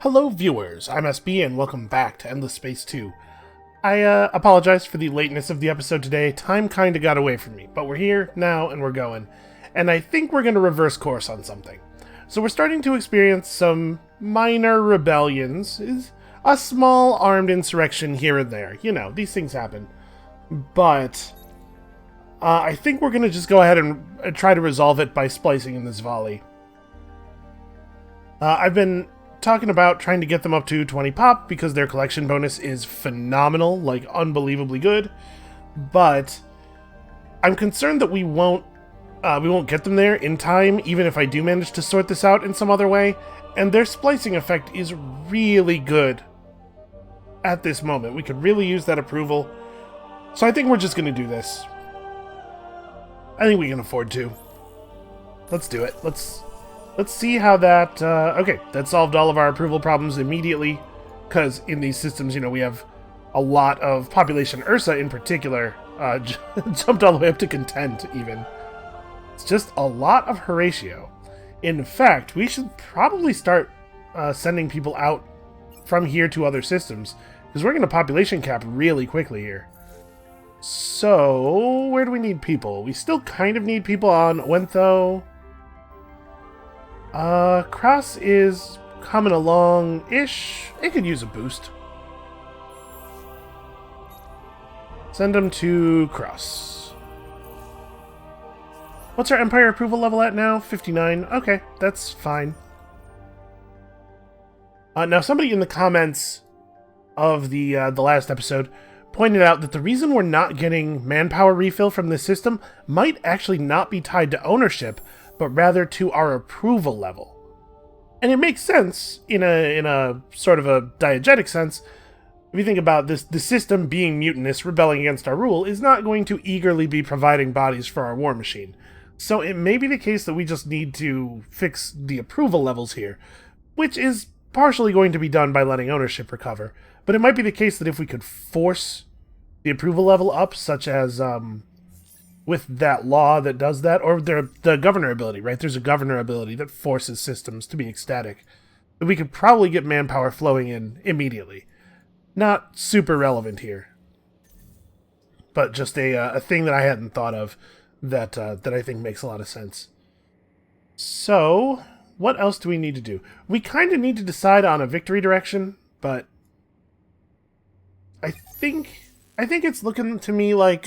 Hello viewers, I'm SB and welcome back to Endless Space 2. I apologize for the lateness of the episode today. Time kinda got away from me, but we're here now and we're going. And I think we're gonna reverse course on something. So we're starting to experience some minor rebellions, a small armed insurrection here and there. You know, these things happen. But I think we're gonna just go ahead and try to resolve it by splicing in this volley. I've been talking about trying to get them up to 20 pop because their collection bonus is phenomenal, like unbelievably good. But I'm concerned that we won't get them there in time, even if I do manage to sort this out in some other way. And their splicing effect is really good at this moment. We could really use that approval. So I think we're just going to do this. I think we can afford to. Let's do it. Let's see how that... okay, that solved all of our approval problems immediately, because in these systems, you know, we have a lot of population. Ursa, in particular, jumped all the way up to content, even. It's just a lot of Horatio. In fact, we should probably start sending people out from here to other systems, because we're going to population cap really quickly here. So, where do we need people? We still kind of need people on Wentho. Cross is coming along-ish. It could use a boost. Send them to Cross. What's our Empire approval level at now? 59. Okay, that's fine. Now, somebody in the comments of the last episode pointed out that the reason we're not getting manpower refill from this system might actually not be tied to ownership, but rather to our approval level. And it makes sense in a sort of a diegetic sense. If you think about this, the system being mutinous, rebelling against our rule, is not going to eagerly be providing bodies for our war machine. So it may be the case that we just need to fix the approval levels here, which is partially going to be done by letting ownership recover. But it might be the case that if we could force the approval level up, such as with that law that does that, or the governor ability, right? There's a governor ability that forces systems to be ecstatic. We could probably get manpower flowing in immediately. Not super relevant here, but just a thing that I hadn't thought of that I think makes a lot of sense. So, what else do we need to do? We kind of need to decide on a victory direction, but I think it's looking to me like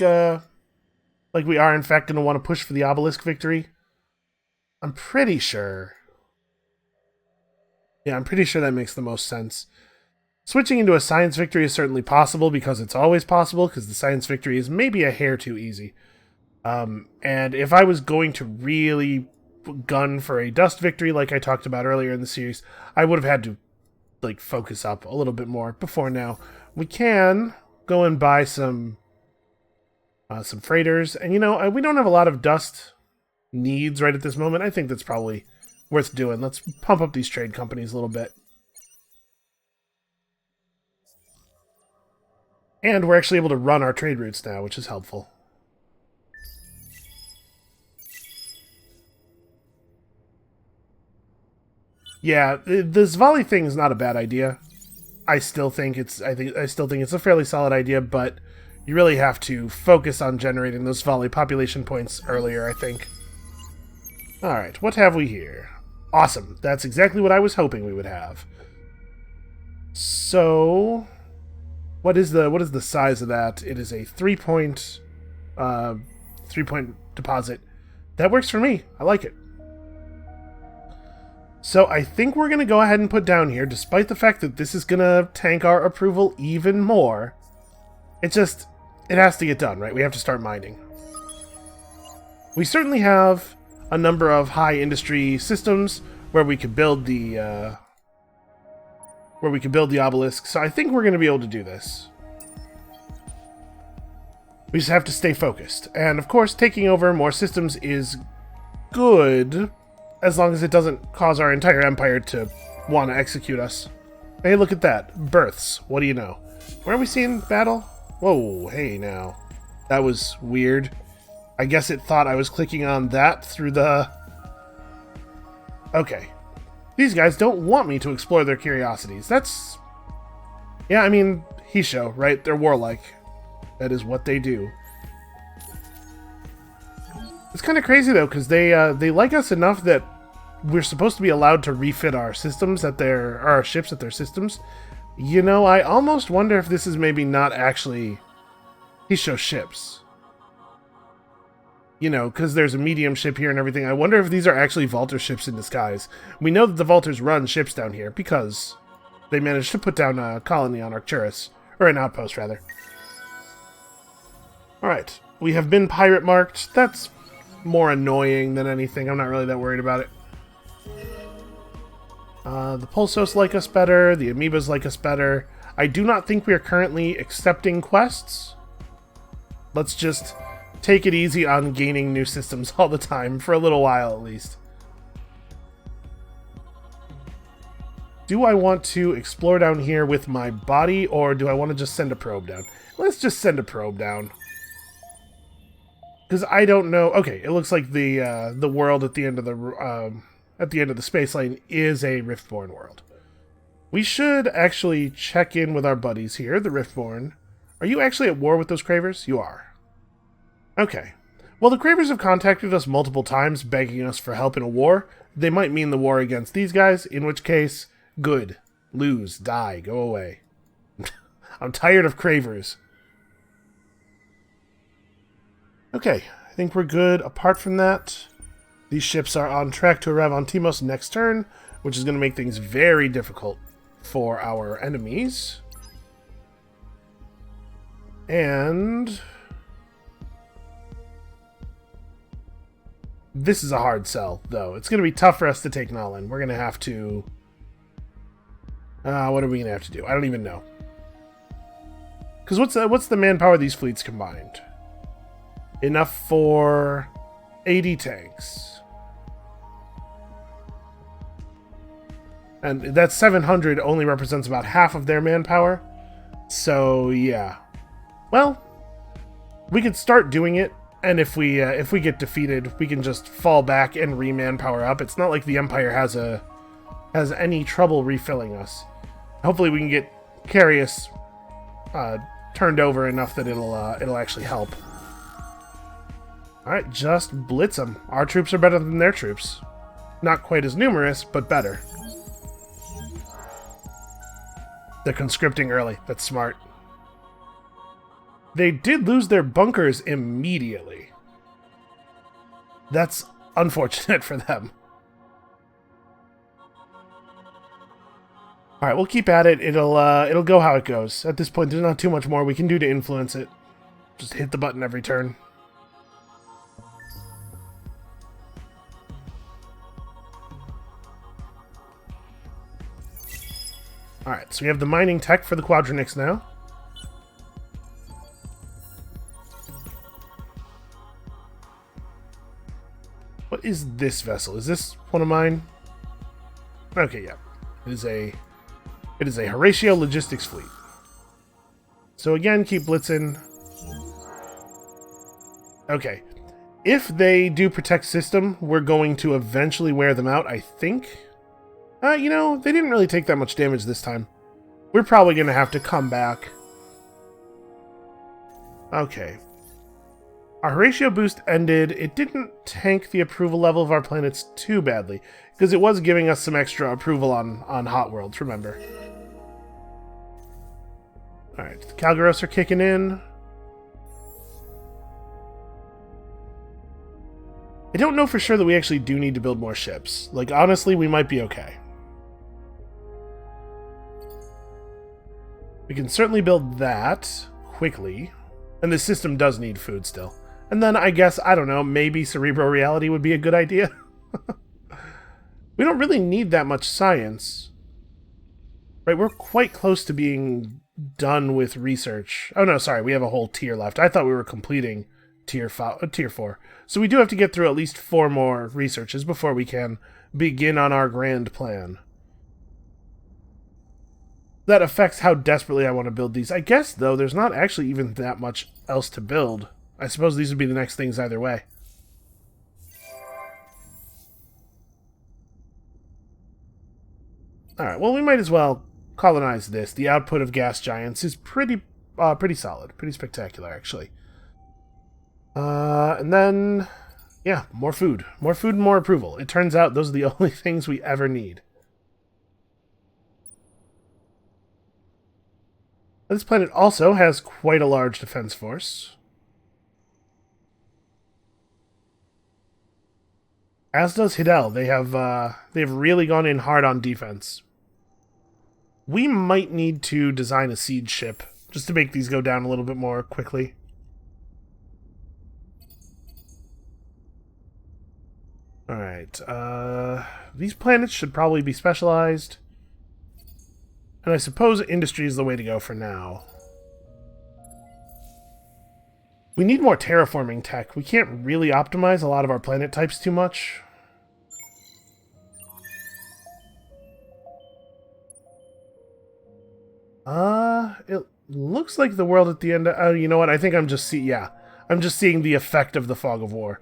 we are, in fact, going to want to push for the obelisk victory. I'm pretty sure. Yeah, I'm pretty sure that makes the most sense. Switching into a science victory is certainly possible, because it's always possible, because the science victory is maybe a hair too easy. And if I was going to really gun for a dust victory, like I talked about earlier in the series, I would have had to focus up a little bit more before now. We can go and buy some freighters, and we don't have a lot of dust needs right at this moment. I think that's probably worth doing. Let's pump up these trade companies a little bit. And we're actually able to run our trade routes now, which is helpful. Yeah, this volley thing is not a bad idea. I still think it's a fairly solid idea, but you really have to focus on generating those volley population points earlier, I think. Alright, what have we here? Awesome. That's exactly what I was hoping we would have. So, what is the size of that? It is a 3-point deposit. That works for me. I like it. So I think we're going to go ahead and put down here, despite the fact that this is going to tank our approval even more. It has to get done, right? We have to start mining. We certainly have a number of high industry systems where we could build the obelisk, so I think we're going to be able to do this. We just have to stay focused. And of course, taking over more systems is good, as long as it doesn't cause our entire empire to want to execute us. Hey, look at that. Births. What do you know? Where are we seeing battle? Whoa, hey now. That was weird. I guess it thought I was clicking on that through the... Okay. These guys don't want me to explore their curiosities. That's... Yeah, I mean, Hisho, right? They're warlike. That is what they do. It's kind of crazy, though, because they like us enough that we're supposed to be allowed to refit our systems at our ships at their systems. You know, I almost wonder if this is maybe not actually Hisho ships. You know, because there's a medium ship here and everything. I wonder if these are actually Vaulter ships in disguise. We know that the Vaulters run ships down here because they managed to put down a colony on Arcturus. Or an outpost, rather. Alright, we have been pirate marked. That's more annoying than anything. I'm not really that worried about it. The Pulsos like us better. The Amoebas like us better. I do not think we are currently accepting quests. Let's just take it easy on gaining new systems all the time, for a little while at least. Do I want to explore down here with my body, or do I want to just send a probe down? Let's just send a probe down. Because I don't know... Okay, it looks like the world at the end of the space lane is a Riftborn world. We should actually check in with our buddies here, the Riftborn. Are you actually at war with those Cravers? You are. Okay. Well, the Cravers have contacted us multiple times, begging us for help in a war. They might mean the war against these guys, in which case, good. Lose, die, go away. I'm tired of Cravers. Okay, I think we're good. Apart from that, these ships are on track to arrive on Timos next turn, which is going to make things very difficult for our enemies. And this is a hard sell, though. It's going to be tough for us to take Nalin. We're going to have to... what are we going to have to do? I don't even know. Because what's the manpower of these fleets combined? Enough for 80 tanks. And that 700 only represents about half of their manpower. So, yeah. Well, we could start doing it, and if we get defeated, we can just fall back and re-manpower up. It's not like the Empire has any trouble refilling us. Hopefully we can get Carius turned over enough that it'll actually help. Alright, just blitz them. Our troops are better than their troops. Not quite as numerous, but better. They're conscripting early. That's smart. They did lose their bunkers immediately. That's unfortunate for them. Alright, we'll keep at it. It'll go how it goes. At this point, there's not too much more we can do to influence it. Just hit the button every turn. Alright, so we have the mining tech for the Quadronix now. What is this vessel? Is this one of mine? Okay, yeah. It is a Horatio logistics fleet. So again, keep blitzing. Okay. If they do protect system, we're going to eventually wear them out, I think. You know, they didn't really take that much damage this time. We're probably going to have to come back. Okay. Our Horatio boost ended. It didn't tank the approval level of our planets too badly, because it was giving us some extra approval on Hot Worlds, remember. Alright, the Calgaros are kicking in. I don't know for sure that we actually do need to build more ships. Like, honestly, we might be okay. We can certainly build that quickly. And the system does need food still. And then I guess, I don't know, maybe Cerebral Reality would be a good idea. We don't really need that much science. Right, we're quite close to being done with research. Oh no, sorry, we have a whole tier left. I thought we were completing tier 4. So we do have to get through at least 4 more researches before we can begin on our grand plan. That affects how desperately I want to build these. I guess, though, there's not actually even that much else to build. I suppose these would be the next things either way. Alright, well, we might as well colonize this. The output of gas giants is pretty solid. Pretty spectacular, actually. And then... yeah, more food. More food and more approval. It turns out those are the only things we ever need. This planet also has quite a large defense force. As does Hidel. They've really gone in hard on defense. We might need to design a siege ship just to make these go down a little bit more quickly. Alright, these planets should probably be specialized. And I suppose industry is the way to go for now. We need more terraforming tech. We can't really optimize a lot of our planet types too much. It looks like the world at the end of... you know what? I think I'm just I'm just seeing the effect of the fog of war.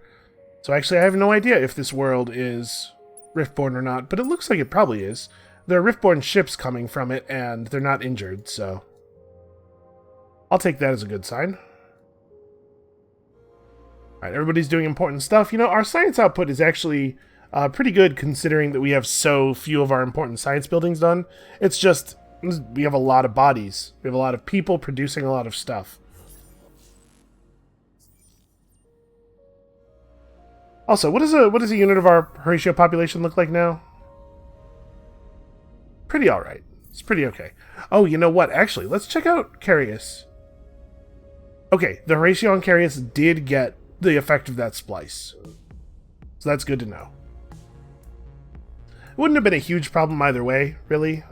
So actually, I have no idea if this world is Riftborn or not, but it looks like it probably is. There are Riftborn ships coming from it, and they're not injured, so... I'll take that as a good sign. Alright, everybody's doing important stuff. You know, our science output is actually pretty good, considering that we have so few of our important science buildings done. It's just, we have a lot of bodies. We have a lot of people producing a lot of stuff. Also, what does a unit of our Horatio population look like now? Pretty alright. It's pretty okay. Oh, you know what? Actually, let's check out Carius. Okay, the Horatio on Carius did get the effect of that splice. So that's good to know. It wouldn't have been a huge problem either way, really.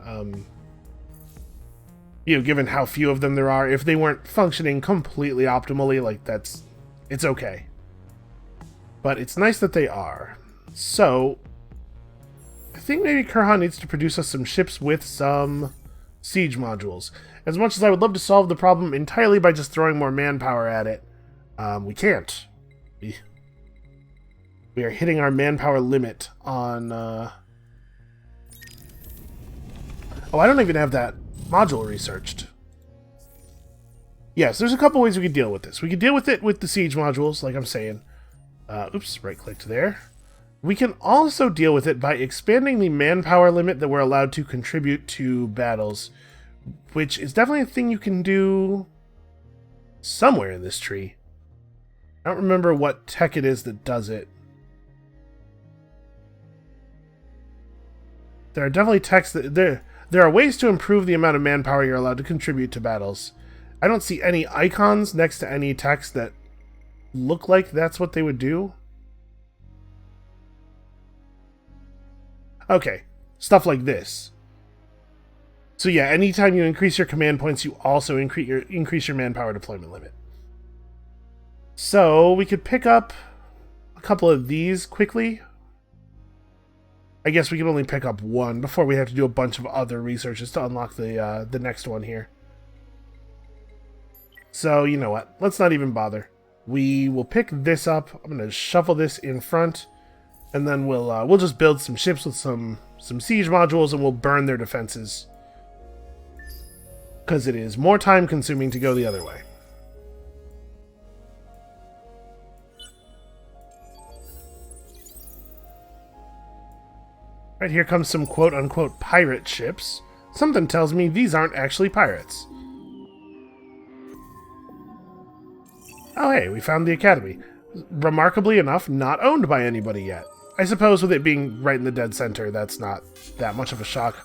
You know, given how few of them there are, if they weren't functioning completely optimally, like it's okay. But it's nice that they are. So, I think maybe Kurhan needs to produce us some ships with some siege modules. As much as I would love to solve the problem entirely by just throwing more manpower at it, we can't. We are hitting our manpower limit on... Oh, I don't even have that module researched. Yes, there's a couple ways we could deal with this. We could deal with it with the siege modules, like I'm saying. Oops, right-clicked there. We can also deal with it by expanding the manpower limit that we're allowed to contribute to battles, which is definitely a thing you can do somewhere in this tree. I don't remember what tech it is that does it. There are definitely techs that... There are ways to improve the amount of manpower you're allowed to contribute to battles. I don't see any icons next to any techs that look like that's what they would do. Okay, stuff like this. So yeah, anytime you increase your command points, you also increase your manpower deployment limit. So we could pick up a couple of these quickly. I guess we can only pick up one before we have to do a bunch of other researches to unlock the next one here. So you know what? Let's not even bother. We will pick this up. I'm going to shuffle this in front, and then we'll just build some ships with some siege modules, and we'll burn their defenses, because it is more time consuming to go the other way. Right, here comes some quote-unquote pirate ships. Something tells me these aren't actually pirates. Oh hey, we found the Academy. Remarkably enough, not owned by anybody yet. I suppose with it being right in the dead center, that's not that much of a shock.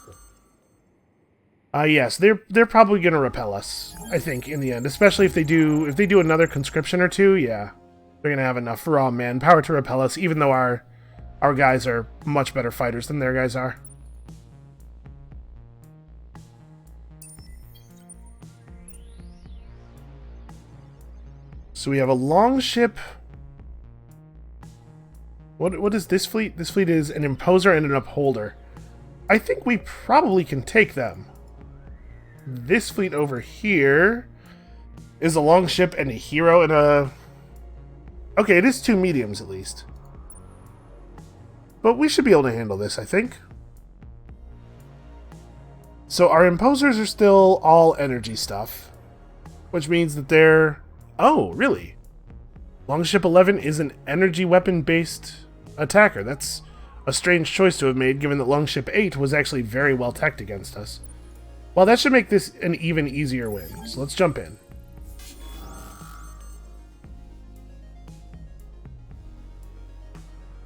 Yes, they're probably gonna repel us, I think, in the end. Especially if they do another conscription or two, yeah. They're gonna have enough raw manpower to repel us, even though our guys are much better fighters than their guys are. So we have a longship. What is this fleet? This fleet is an imposer and an upholder. I think we probably can take them. This fleet over here is a longship and a hero and a... Okay, it is two mediums at least. But we should be able to handle this, I think. So our imposers are still all energy stuff, which means that they're... Oh, really? Longship 11 is an energy weapon-based attacker. That's a strange choice to have made, given that Longship 8 was actually very well teched against us. Well, that should make this an even easier win, so let's jump in.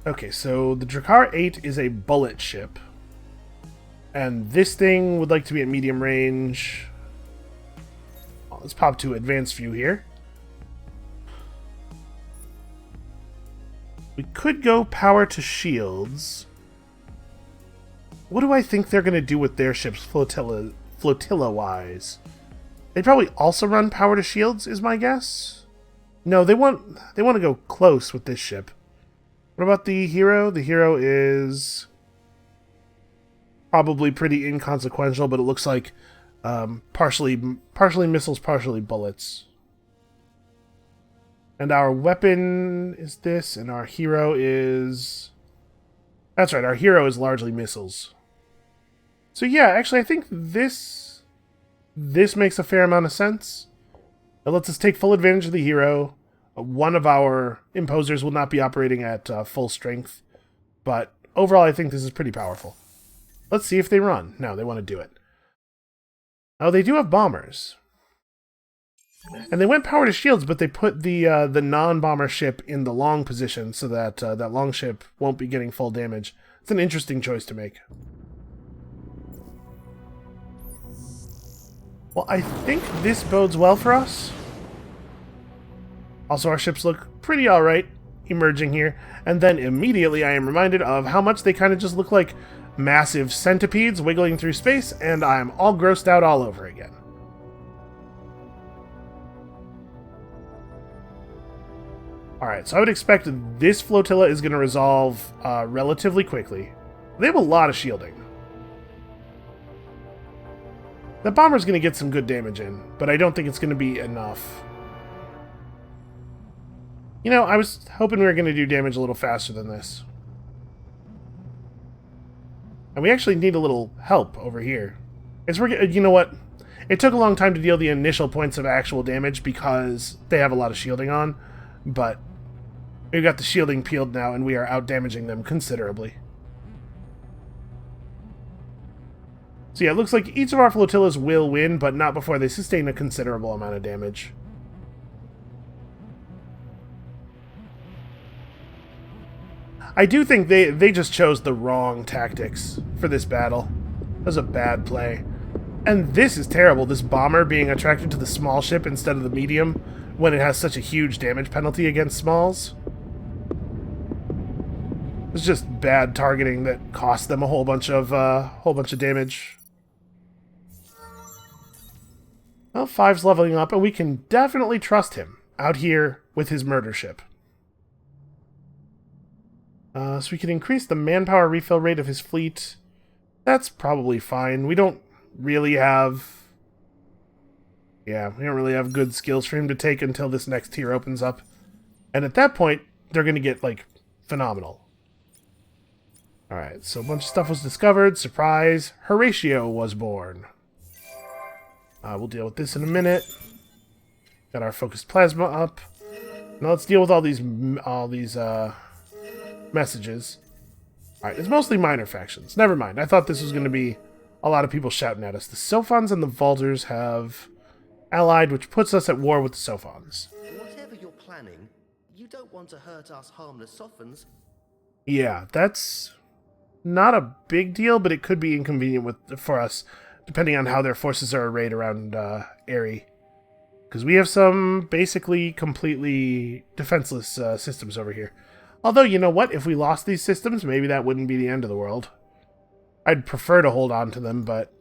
Okay, so the Drakkar 8 is a bullet ship. And this thing would like to be at medium range. Well, let's pop to advanced view here. We could go power to shields. What do I think they're going to do with their ships flotilla-wise? They'd probably also run power to shields, is my guess. No, they want to go close with this ship. What about the hero? The hero is probably pretty inconsequential, but it looks like partially missiles, partially bullets. And our weapon is this, and our hero is... That's right, our hero is largely missiles. So yeah, actually I think this makes a fair amount of sense. It lets us take full advantage of the hero. One of our imposers will not be operating at full strength, but overall I think this is pretty powerful. Let's see if they run. No, they want to do it. Oh, they do have bombers. And they went power to shields, but they put the non-bomber ship in the long position so that that long ship won't be getting full damage. It's an interesting choice to make. Well, I think this bodes well for us. Also, our ships look pretty alright emerging here. And then immediately I am reminded of how much they kind of just look like massive centipedes wiggling through space, and I'm all grossed out all over again. Alright, so I would expect this flotilla is going to resolve relatively quickly. They have a lot of shielding. The bomber's going to get some good damage in, but I don't think it's going to be enough. You know, I was hoping we were going to do damage a little faster than this. And we actually need a little help over here. You know what? It took a long time to deal the initial points of actual damage because they have a lot of shielding on, but we've got the shielding peeled now and we are out-damaging them considerably. So yeah, it looks like each of our flotillas will win, but not before they sustain a considerable amount of damage. I do think they just chose the wrong tactics for this battle. That was a bad play. And this is terrible, this bomber being attracted to the small ship instead of the medium when it has such a huge damage penalty against smalls. It's just bad targeting that cost them a whole bunch of damage. Well, 5's leveling up, and we can definitely trust him out here with his murder ship. So we can increase the manpower refill rate of his fleet. That's probably fine. We don't really have... Yeah, we don't really have good skills for him to take until this next tier opens up. And at that point, they're going to get, like, phenomenal. Alright, so a bunch of stuff was discovered. Surprise, Horatio was born. We'll deal with this in a minute. Got our focused plasma up. Now let's deal with all these messages. Alright, it's mostly minor factions. Never mind. I thought this was going to be a lot of people shouting at us. The Sophons and the Vaulters have allied, which puts us at war with the Sophons. Whatever you're planning, you don't want to hurt us harmless Sophons. Yeah, that's not a big deal, but it could be inconvenient for us, depending on how their forces are arrayed around Aerie. Because we have some basically completely defenseless systems over here. Although, you know what? If we lost these systems, maybe that wouldn't be the end of the world. I'd prefer to hold on to them, but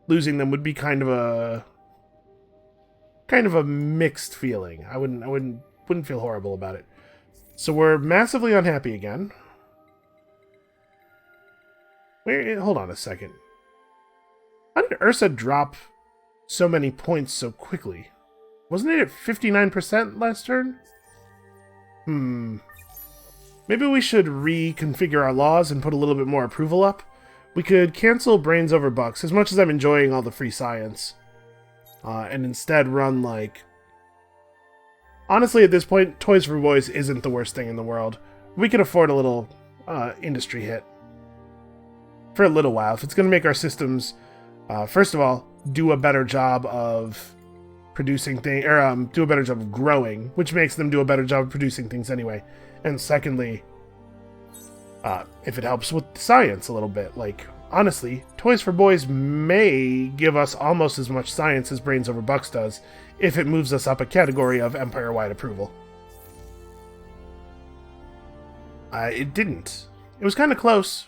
losing them would be kind of a mixed feeling. I wouldn't feel horrible about it. So we're massively unhappy again. Hold on a second. How did Ursa drop so many points so quickly? Wasn't it at 59% last turn? Maybe we should reconfigure our laws and put a little bit more approval up. We could cancel brains over bucks, as much as I'm enjoying all the free science. And instead run, like... Honestly, at this point, Toys for Boys isn't the worst thing in the world. We could afford a little industry hit. For a little while. If it's going to make our systems, first of all, do a better job of producing things, or do a better job of growing, which makes them do a better job of producing things anyway. And secondly, if it helps with science a little bit. Like, honestly, Toys for Boys may give us almost as much science as Brains Over Bucks does, if it moves us up a category of empire-wide approval. It didn't. It was kind of close.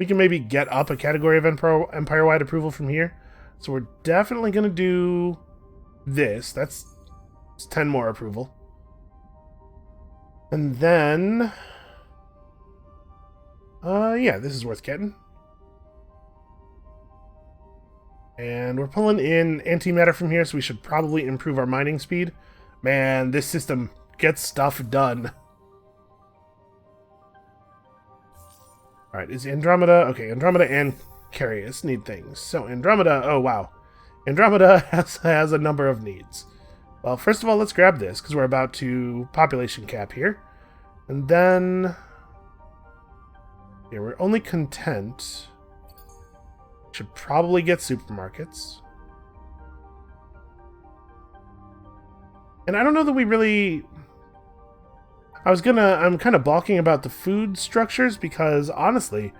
We can maybe get up a category of empire-wide approval from here. So we're definitely going to do this. That's 10 more approval. And then... yeah, this is worth getting. And we're pulling in antimatter from here, so we should probably improve our mining speed. Man, this system gets stuff done. Alright, is Andromeda... Okay, Andromeda and Carius need things. So Andromeda... Oh, wow. Andromeda has a number of needs. Well, first of all, let's grab this, because we're about to population cap here. And then... yeah, we're only content. Should probably get supermarkets. And I don't know that we really... I'm kind of balking about the food structures because, honestly,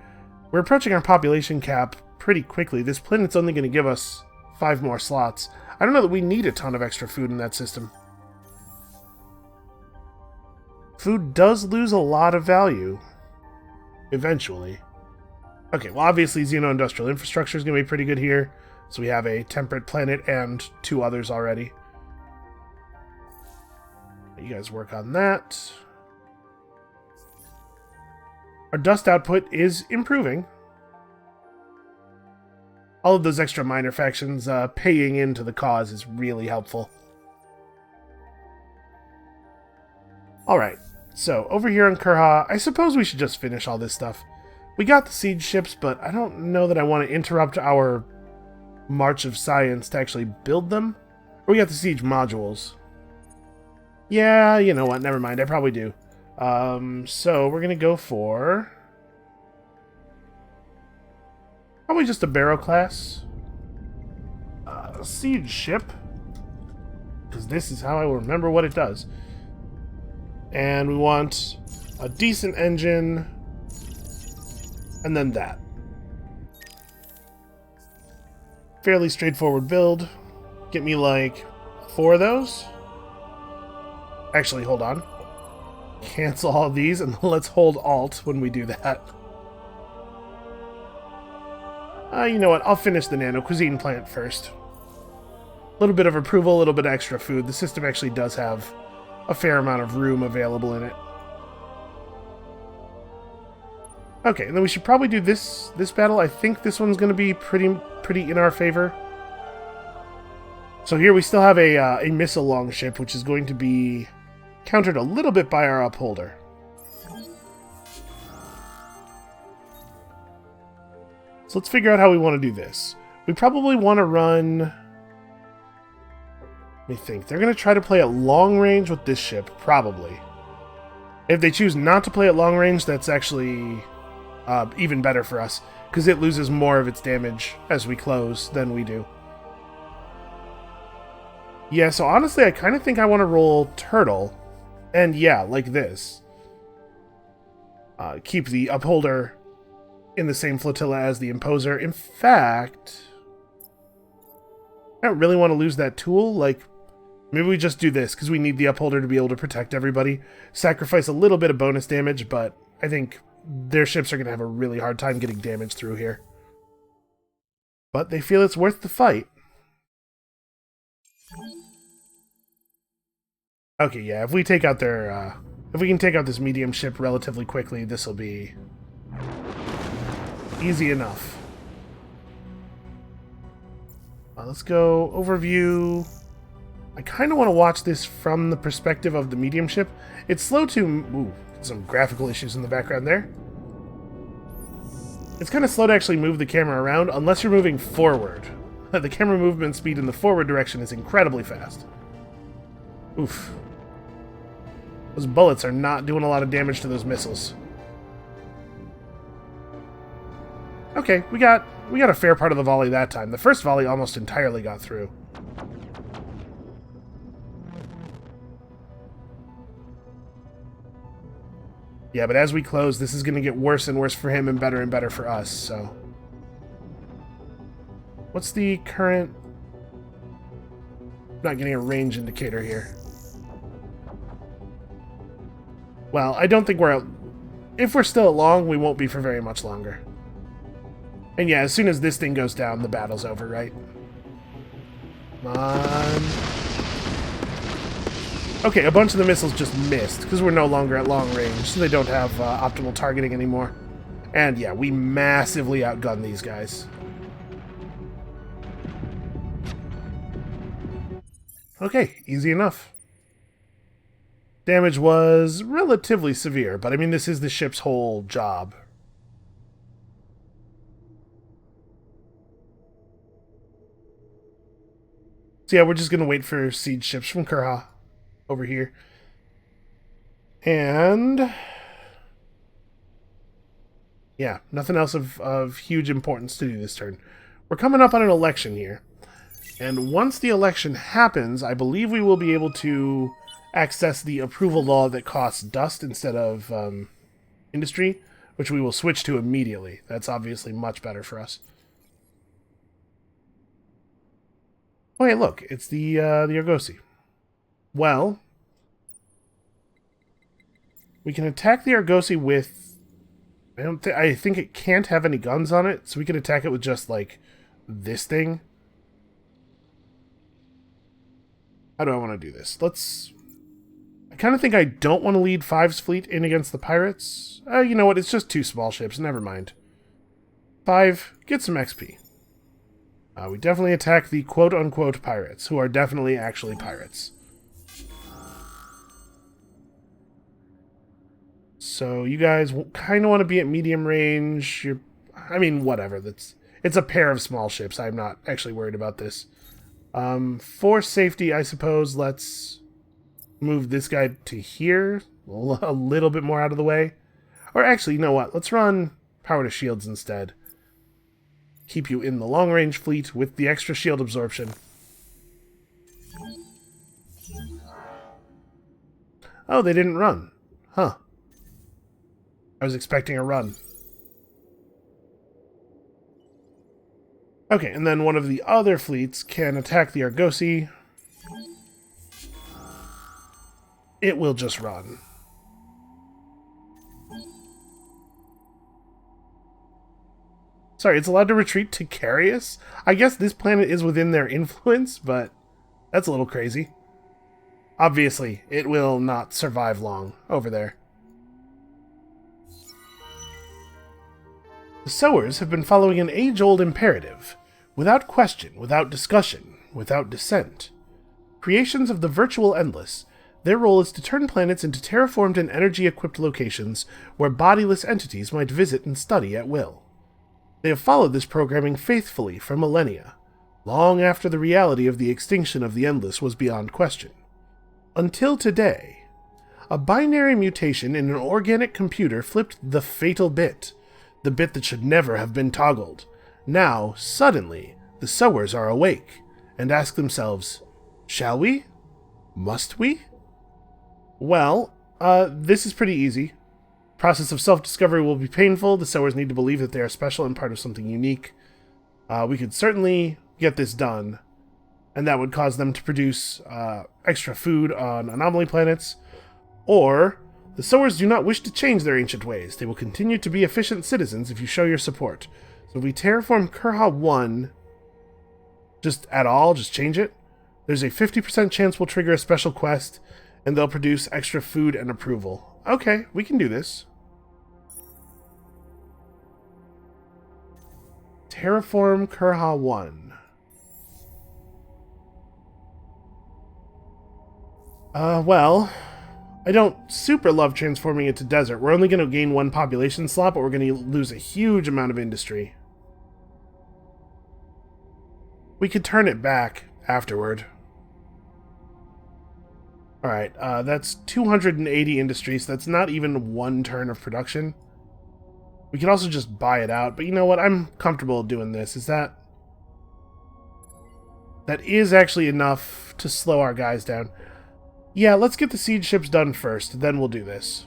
we're approaching our population cap pretty quickly. This planet's only going to give us 5 more slots. I don't know that we need a ton of extra food in that system. Food does lose a lot of value. Eventually. Okay, well, obviously, Xeno-Industrial Infrastructure is going to be pretty good here. So we have a temperate planet and 2 others already. You guys work on that. Our dust output is improving. All of those extra minor factions paying into the cause is really helpful. Alright, so over here on Kurha, I suppose we should just finish all this stuff. We got the siege ships, but I don't know that I want to interrupt our march of science to actually build them. Or we got the siege modules. Yeah, you know what, never mind, I probably do. So we're gonna go for... probably just a Barrow class. Siege ship. Because this is how I will remember what it does. And we want a decent engine... and then that. Fairly straightforward build. Get me like 4 of those. Actually, hold on. Cancel all of these and let's hold Alt when we do that. You know what? I'll finish the Nano Cuisine plant first. A little bit of approval, a little bit of extra food. The system actually does have a fair amount of room available in it. Okay, and then we should probably do this battle. I think this one's going to be pretty in our favor. So here we still have a missile longship, which is going to be countered a little bit by our upholder. So let's figure out how we want to do this. We probably want to run... let me think. They're going to try to play at long range with this ship, probably. If they choose not to play at long range, that's actually... even better for us, because it loses more of its damage as we close than we do. Yeah, so honestly, I kind of think I want to roll Turtle, and yeah, like this. Keep the Upholder in the same flotilla as the Imposer. In fact, I don't really want to lose that tool. Like, maybe we just do this, because we need the Upholder to be able to protect everybody. Sacrifice a little bit of bonus damage, but I think... their ships are going to have a really hard time getting damage through here. But they feel it's worth the fight. Okay, yeah, if we take out their... if we can take out this medium ship relatively quickly, this will be... easy enough. Let's go overview. I kind of want to watch this from the perspective of the medium ship. It's slow to... ooh, some graphical issues in the background there. It's kind of slow to actually move the camera around unless you're moving forward. The camera movement speed in the forward direction is incredibly fast. Oof. Those bullets are not doing a lot of damage to those missiles. Okay, we got a fair part of the volley that time. The first volley almost entirely got through. Yeah, but as we close, this is going to get worse and worse for him and better for us, so... What's the current... Not getting a range indicator here. Well, I don't think we're out... If we're still along, we won't be for very much longer. And yeah, as soon as this thing goes down, the battle's over, right? Come on... Okay, a bunch of the missiles just missed, because we're no longer at long range, so they don't have optimal targeting anymore. And yeah, we massively outgunned these guys. Okay, easy enough. Damage was relatively severe, but I mean, this is the ship's whole job. So yeah, we're just going to wait for siege ships from Kurha over here. And... yeah, nothing else of huge importance to do this turn. We're coming up on an election here. And once the election happens, I believe we will be able to access the approval law that costs dust instead of industry, which we will switch to immediately. That's obviously much better for us. Oh, hey, look, it's the Argosy. Well, we can attack the Argosy with... I think it can't have any guns on it, so we can attack it with just, like, this thing. How do I want to do this? I kind of think I don't want to lead Five's fleet in against the pirates. You know what? It's just 2 small ships. Never mind. 5, get some XP. We definitely attack the quote-unquote pirates, who are definitely actually pirates. So you guys kind of want to be at medium range. I mean, whatever. It's a pair of small ships. I'm not actually worried about this. For safety, I suppose, let's move this guy to here. A little bit more out of the way. Or actually, you know what? Let's run power to shields instead. Keep you in the long-range fleet with the extra shield absorption. Oh, they didn't run. Huh. I was expecting a run. Okay, and then one of the other fleets can attack the Argosy. It will just run. Sorry, it's allowed to retreat to Carius? I guess this planet is within their influence, but that's a little crazy. Obviously, it will not survive long over there. The Sowers have been following an age-old imperative, without question, without discussion, without dissent. Creations of the virtual endless, their role is to turn planets into terraformed and energy-equipped locations where bodiless entities might visit and study at will. They have followed this programming faithfully for millennia, long after the reality of the extinction of the endless was beyond question. Until today, a binary mutation in an organic computer flipped the fatal bit, the bit that should never have been toggled. Now, suddenly, the Sowers are awake and ask themselves, shall we? Must we? Well, this is pretty easy. Process of self-discovery will be painful. The Sowers need to believe that they are special and part of something unique. We could certainly get this done, and that would cause them to produce extra food on anomaly planets. Or, the Sowers do not wish to change their ancient ways. They will continue to be efficient citizens if you show your support. So if we terraform Kurha 1, just at all, just change it, there's a 50% chance we'll trigger a special quest, and they'll produce extra food and approval. Okay, we can do this. Terraform Kurha 1. Well, I don't super love transforming it to desert. We're only going to gain 1 population slot, but we're going to lose a huge amount of industry. We could turn it back afterward. Alright, that's 280 industry, so that's not even 1 turn of production. We could also just buy it out, but you know what? I'm comfortable doing this. That is actually enough to slow our guys down. Yeah, let's get the siege ships done first, then we'll do this.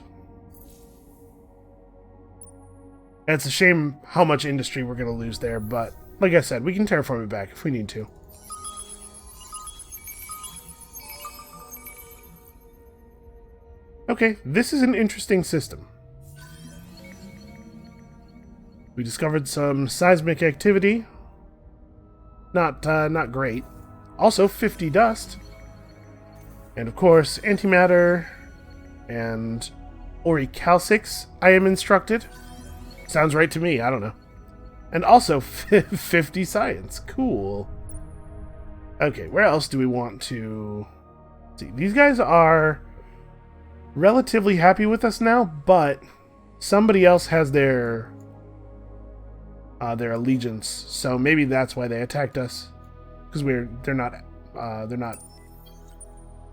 And it's a shame how much industry we're going to lose there, but like I said, we can terraform it back if we need to. Okay, this is an interesting system. We discovered some seismic activity. Not great. Also, 50 dust. And of course, antimatter and orichalcics, I am instructed. Sounds right to me, I don't know. And also 50 science. Cool. Okay, where else do we want to see? These guys are relatively happy with us now, but somebody else has their allegiance, so maybe that's why they attacked us, because they're not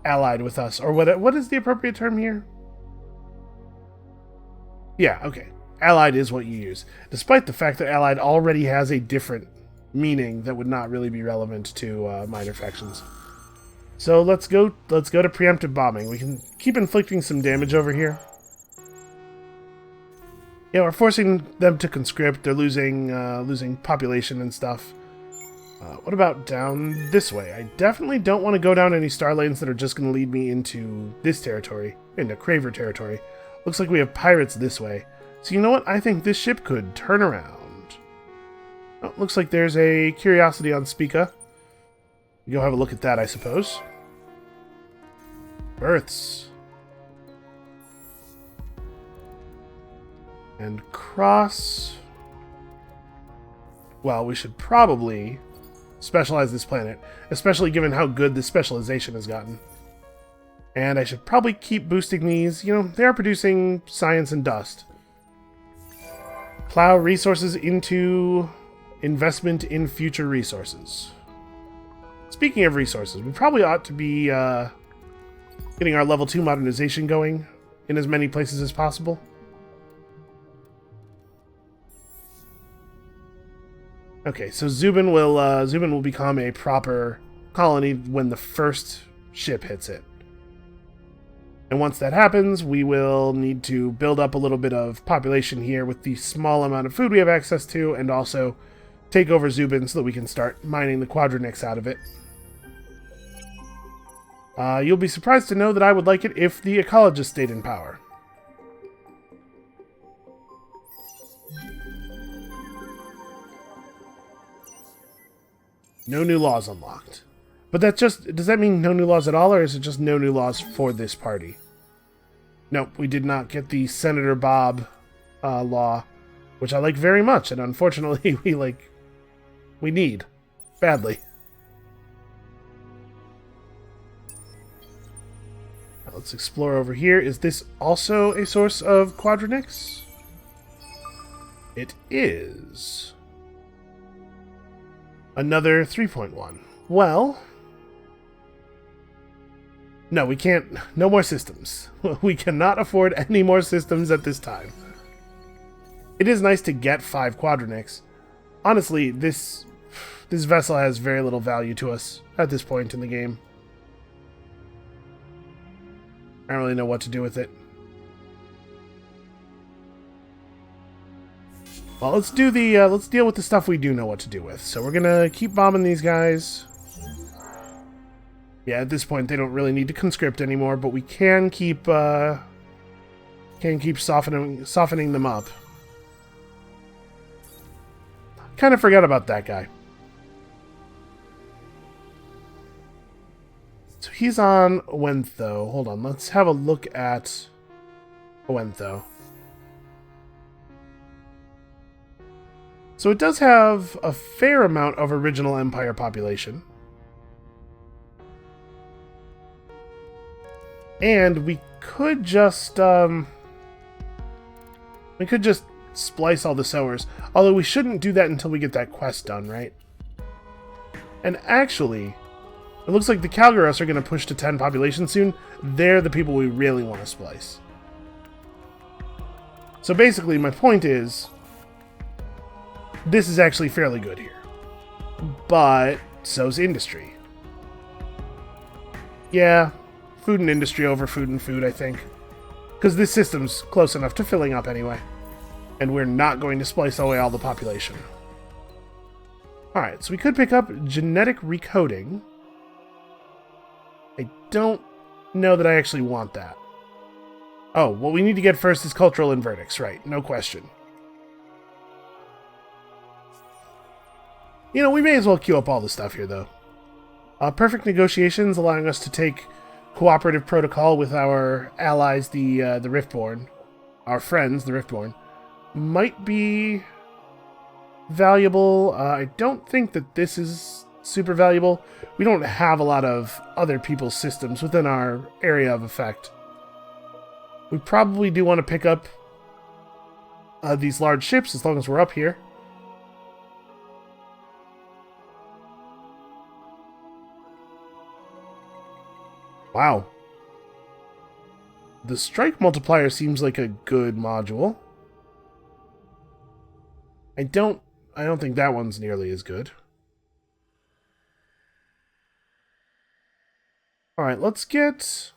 allied with us, or what is the appropriate term here? Yeah, okay. Allied is what you use, despite the fact that allied already has a different meaning that would not really be relevant to minor factions. So let's go to preemptive bombing. We can keep inflicting some damage over here. Yeah, we're forcing them to conscript. They're losing population and stuff. What about down this way? I definitely don't want to go down any star lanes that are just going to lead me into this territory, into Craver territory. Looks like we have pirates this way. So you know what? I think this ship could turn around. Oh, looks like there's a curiosity on Spica. Go have a look at that, I suppose. Births. And cross. Well, we should probably specialize this planet, especially given how good this specialization has gotten. And I should probably keep boosting these. You know, they are producing science and dust. Plow resources into investment in future resources. Speaking of resources, we probably ought to be getting our level 2 modernization going in as many places as possible. Okay, so Zubin will become a proper colony when the first ship hits it. And once that happens, we will need to build up a little bit of population here with the small amount of food we have access to, and also take over Zubin so that we can start mining the quadranix out of it. You'll be surprised to know that I would like it if the ecologist stayed in power. No new laws unlocked. But does that mean no new laws at all, or is it just no new laws for this party? Nope, we did not get the Senator Bob law, which I like very much, and unfortunately we need badly. Now let's explore over here. Is this also a source of quadranix? It is. Another 3.1. Well, no, we can't. No more systems. We cannot afford any more systems at this time. It is nice to get 5 quadranix. Honestly, this vessel has very little value to us at this point in the game. I don't really know what to do with it. Well, let's deal with the stuff we do know what to do with. So we're gonna keep bombing these guys. Yeah, at this point they don't really need to conscript anymore, but we can keep softening them up. Kind of forgot about that guy. So he's on Wentho. Hold on, let's have a look at Wentho. So it does have a fair amount of original Empire population. And we could just splice all the sowers. Although we shouldn't do that until we get that quest done, right? And actually, it looks like the Calgaros are going to push to 10 population soon. They're the people we really want to splice. So basically, my point is, this is actually fairly good here. But so's industry. Yeah, food and industry over food and food, I think. Because this system's close enough to filling up anyway. And we're not going to splice away all the population. Alright, so we could pick up genetic recoding. I don't know that I actually want that. Oh, what we need to get first is cultural and verdicts, right? No question. You know, we may as well queue up all the stuff here, though. Perfect negotiations, allowing us to take cooperative protocol with our allies, the Riftborn. Our friends, the Riftborn. Might be valuable. I don't think that this is super valuable. We don't have a lot of other people's systems within our area of effect. We probably do want to pick up these large ships as long as we're up here. Wow. The strike multiplier seems like a good module. I don't think that one's nearly as good. Alright, let's get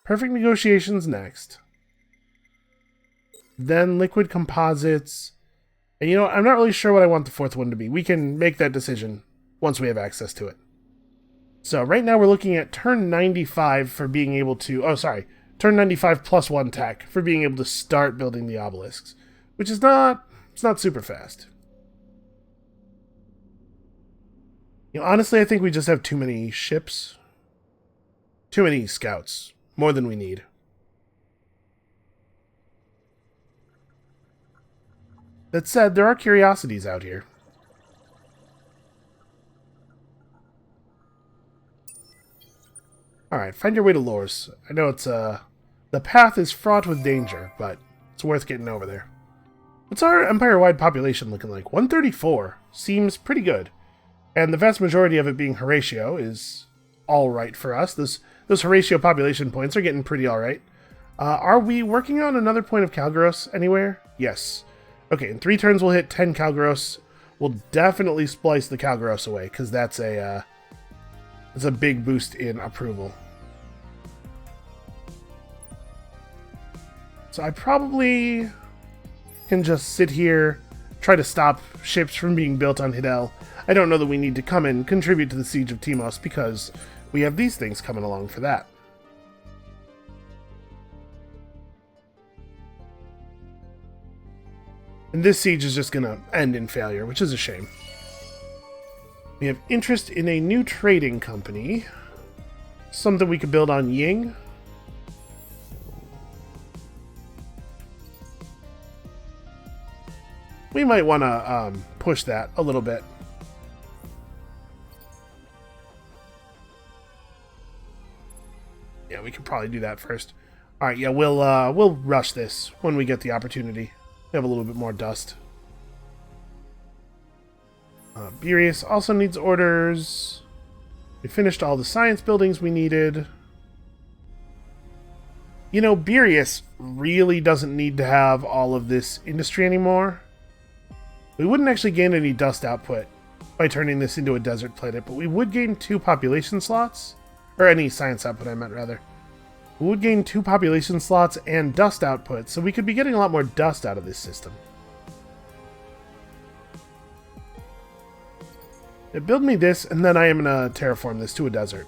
perfect negotiations next. Then liquid composites. And you know, I'm not really sure what I want the fourth one to be. We can make that decision once we have access to it. So right now we're looking at turn 95 for being able to... Oh, sorry. Turn 95 plus 1 tech for being able to start building the obelisks. Which is not... It's not super fast. You know, honestly, I think we just have too many ships. Too many scouts. More than we need. That said, there are curiosities out here. Alright, find your way to Lors. I know it's, the path is fraught with danger, but it's worth getting over there. What's our empire-wide population looking like? 134. Seems pretty good. And the vast majority of it being Horatio is alright for us. Those Horatio population points are getting pretty alright. Are we working on another point of Calgaros anywhere? Yes. Okay, in 3 turns we'll hit 10 Calgaros. We'll definitely splice the Calgaros away, because that's a big boost in approval. So I probably can just sit here, try to stop ships from being built on Hidel. I don't know that we need to come and contribute to the Siege of Timos, because we have these things coming along for that. And this siege is just going to end in failure, which is a shame. We have interest in a new trading company. Something we could build on Ying. We might want to push that a little bit. Yeah, we could probably do that first. All right, yeah, we'll rush this when we get the opportunity. We have a little bit more dust. Burius also needs orders. We finished all the science buildings we needed. You know, Burius really doesn't need to have all of this industry anymore. We wouldn't actually gain any dust output by turning this into a desert planet, but we would gain 2 population slots. Or any science output, I meant, rather. We would gain 2 population slots and dust output, so we could be getting a lot more dust out of this system. Yeah, build me this, and then I am going to terraform this to a desert.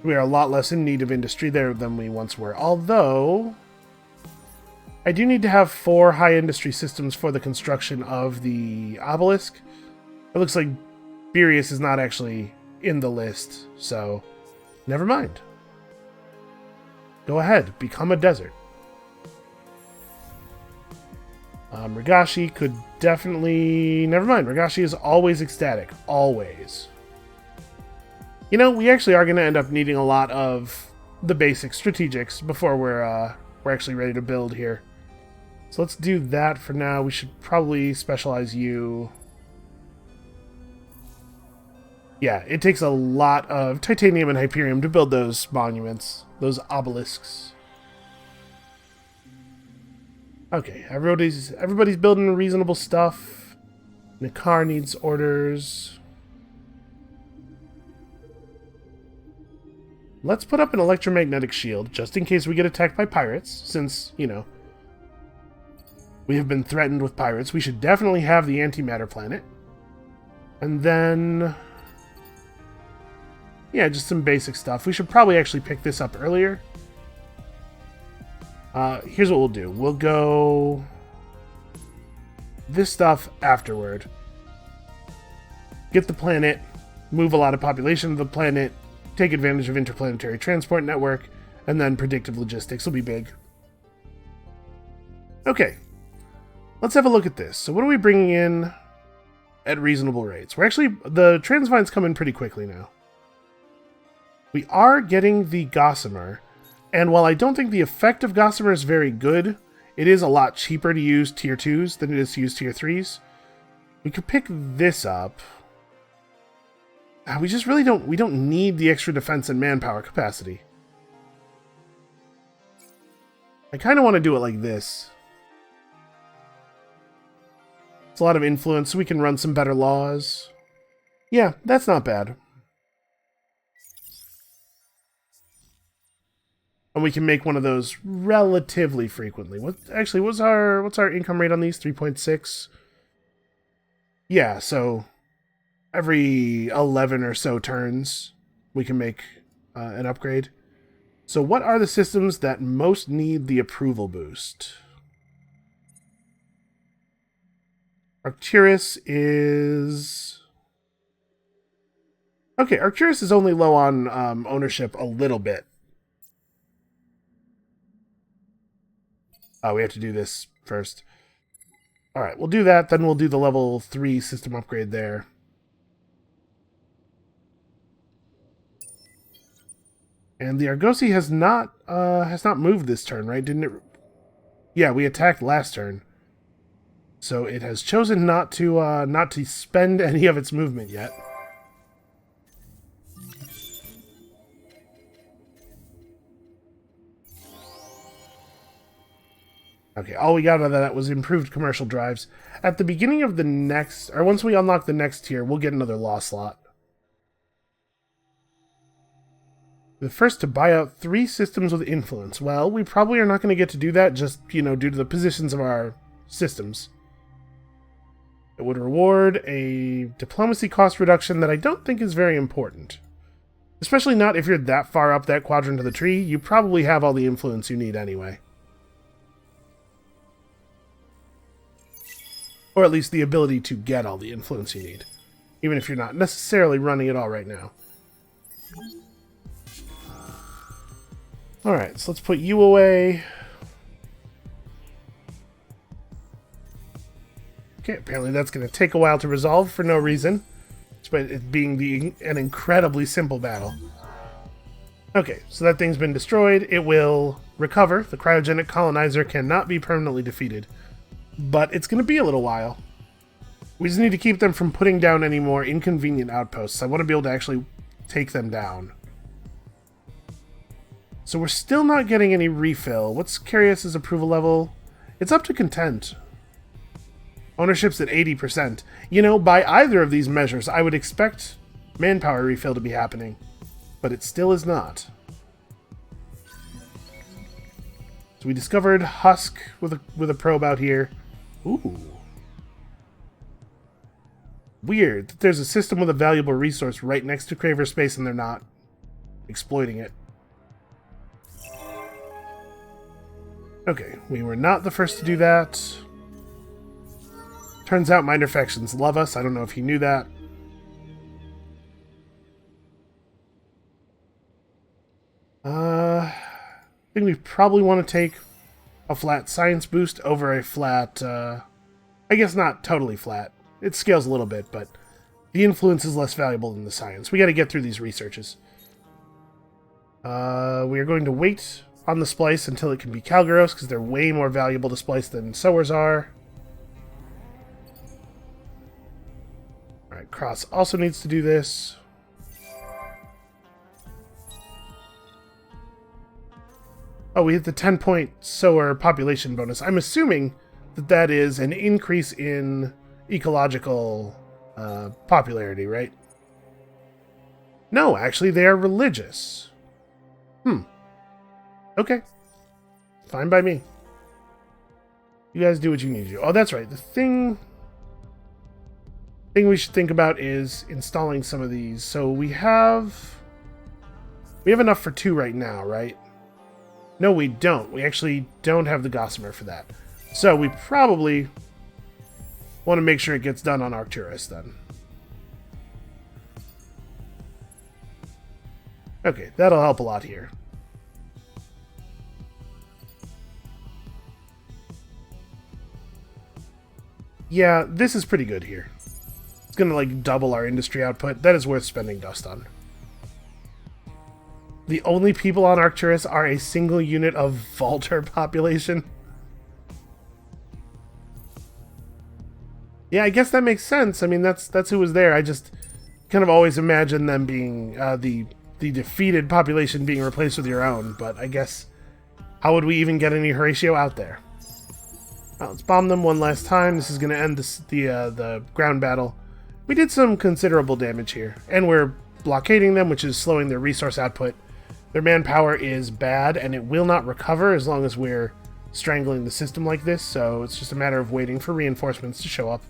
We are a lot less in need of industry there than we once were, although I do need to have 4 high industry systems for the construction of the obelisk. It looks like Burius is not actually in the list, so never mind. Go ahead, become a desert. Rigashi could definitely... Never mind, Rigashi is always ecstatic. Always. You know, we actually are going to end up needing a lot of the basic strategics before we're actually ready to build here. So let's do that for now. We should probably specialize you. Yeah, it takes a lot of titanium and hyperium to build those monuments, those obelisks. Okay, everybody's building reasonable stuff. Nakar needs orders. Let's put up an electromagnetic shield, just in case we get attacked by pirates, since, you know, we have been threatened with pirates. We should definitely have the antimatter planet. And then... yeah, just some basic stuff. We should probably actually pick this up earlier. Here's what we'll do. We'll go... this stuff afterward. Get the planet, move a lot of population to the planet, take advantage of interplanetary transport network, and then predictive logistics will be big. Okay, let's have a look at this. So what are we bringing in at reasonable rates? We're actually, the transvines come in pretty quickly now. We are getting the Gossamer, and while I don't think the effect of Gossamer is very good, it is a lot cheaper to use tier 2s than it is to use tier 3s. We could pick this up. We just really don't need the extra defense and manpower capacity. I kind of want to do it like this. It's a lot of influence, so we can run some better laws. Yeah, that's not bad. And we can make one of those relatively frequently. What's our income rate on these? 3.6? Yeah, so every 11 or so turns, we can make an upgrade. So what are the systems that most need the approval boost? Arcturus is... okay, Arcturus is only low on ownership a little bit. Oh, we have to do this first. Alright, we'll do that, then we'll do the level 3 system upgrade there. And the Argosy has not moved this turn, right? Didn't it? Yeah, we attacked last turn. So it has chosen not to spend any of its movement yet. Okay, all we got out of that was improved commercial drives. At the beginning of the next, or once we unlock the next tier, we'll get another law slot. The first to buy out 3 systems with influence. Well, we probably are not going to get to do that just, you know, due to the positions of our systems. It would reward a diplomacy cost reduction that I don't think is very important. Especially not if you're that far up that quadrant of the tree. You probably have all the influence you need anyway. Or at least the ability to get all the influence you need. Even if you're not necessarily running it all right now. Alright, so let's put you away. Okay, apparently that's going to take a while to resolve for no reason. Despite it being an incredibly simple battle. Okay, so that thing's been destroyed. It will recover. The cryogenic colonizer cannot be permanently defeated. But it's going to be a little while. We just need to keep them from putting down any more inconvenient outposts. I want to be able to actually take them down. So we're still not getting any refill. What's Curious' approval level? It's up to content. Ownership's at 80%. You know, by either of these measures, I would expect manpower refill to be happening. But it still is not. So we discovered Husk with a probe out here. Ooh. Weird that there's a system with a valuable resource right next to Craver Space and they're not exploiting it. Okay, we were not the first to do that. Turns out minor factions love us. I don't know if you knew that. I think we probably want to take a flat science boost over a flat, I guess not totally flat. It scales a little bit, but The influence is less valuable than the science. We got to get through these researches. We are going to wait on the splice until it can be Calgaros, because they're way more valuable to splice than sowers are. Alright, Cross also needs to do this. Oh, we hit the 10-point sower population bonus. I'm assuming that that is an increase in ecological popularity, right? No, actually, they are religious. Okay. Fine by me. You guys do what you need to do. Oh, that's right. The thing we should think about is installing some of these. So we have enough for 2 right now, right? No, we don't. We actually don't have the Gossamer for that. So we probably want to make sure it gets done on Arcturus then. Okay, that'll help a lot here. Yeah, this is pretty good here. It's gonna, like, double our industry output. That is worth spending dust on. The only people on Arcturus are a single unit of Vaulter population. Yeah, I guess that makes sense. I mean, that's who was there. I just kind of always imagined them being the defeated population being replaced with your own. But I guess, how would we even get any Horatio out there? Well, let's bomb them one last time. This is going to end the ground battle. We did some considerable damage here, and we're blockading them, which is slowing their resource output. Their manpower is bad, and it will not recover as long as we're strangling the system like this, so it's just a matter of waiting for reinforcements to show up.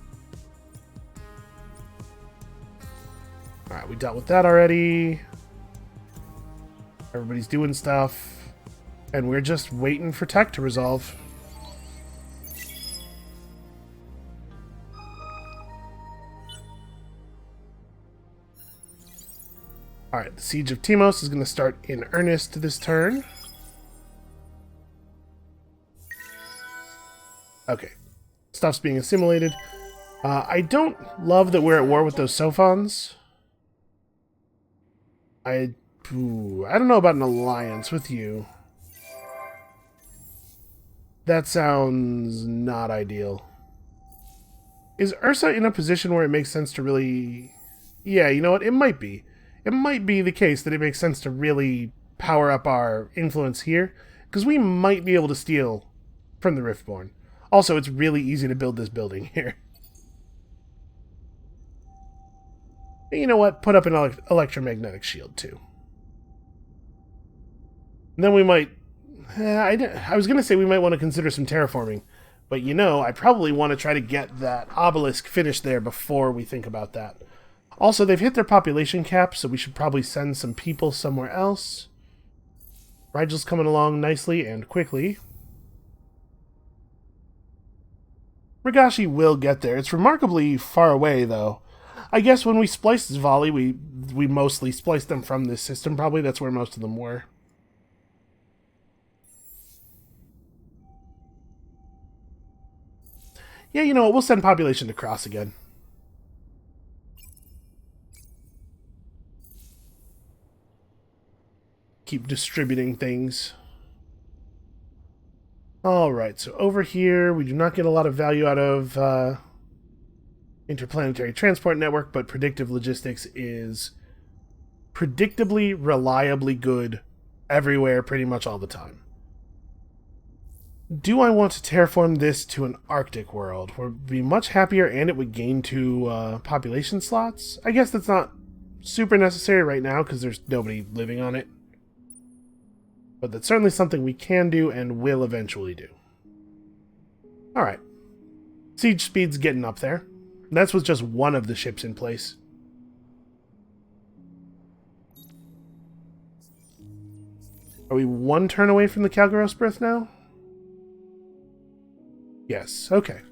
Alright, we dealt with that already. Everybody's doing stuff, and we're just waiting for tech to resolve. Alright, the Siege of Timos is going to start in earnest this turn. Okay. Stuff's being assimilated. I don't love that we're at war with those Sophons. I don't know about an alliance with you. That sounds not ideal. Is Ursa in a position where it makes sense to really... Yeah, you know what? It might be. It might be the case that it makes sense to really power up our influence here, because we might be able to steal from the Riftborn. Also, it's really easy to build this building here. And you know what? Put up an electromagnetic shield, too. And then we might... I was going to say we might want to consider some terraforming, but you know, I probably want to try to get that obelisk finished there before we think about that. Also, they've hit their population cap, so we should probably send some people somewhere else. Rigel's coming along nicely and quickly. Rigashi will get there. It's remarkably far away, though. I guess when we spliced Zvali, we mostly spliced them from this system, probably. That's where most of them were. Yeah, you know what? We'll send population to Cross again. Keep distributing things. Alright, so over here, we do not get a lot of value out of interplanetary transport network, but predictive logistics is predictably, reliably good everywhere, pretty much all the time. Do I want to terraform this to an Arctic world? Where it would be much happier and it would gain 2 population slots? I guess that's not super necessary right now because there's nobody living on it. But that's certainly something we can do and will eventually do. Alright. Siege speed's getting up there. And that's with just one of the ships in place. Are we 1 turn away from the Calgaros birth now? Yes, okay.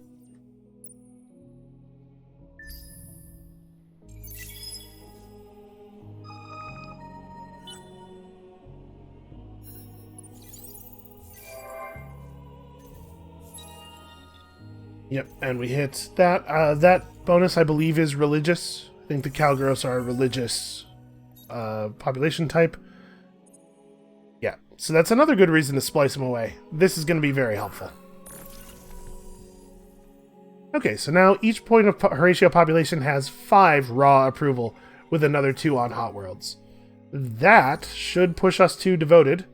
Yep, and we hit that. That bonus, I believe, is religious. think the Calgros are a religious population type. Yeah, so that's another good reason to splice them away. This is going to be very helpful. Okay, so now each point of Horatio population has 5 raw approval, with another 2 on Hot Worlds. That should push us to devoted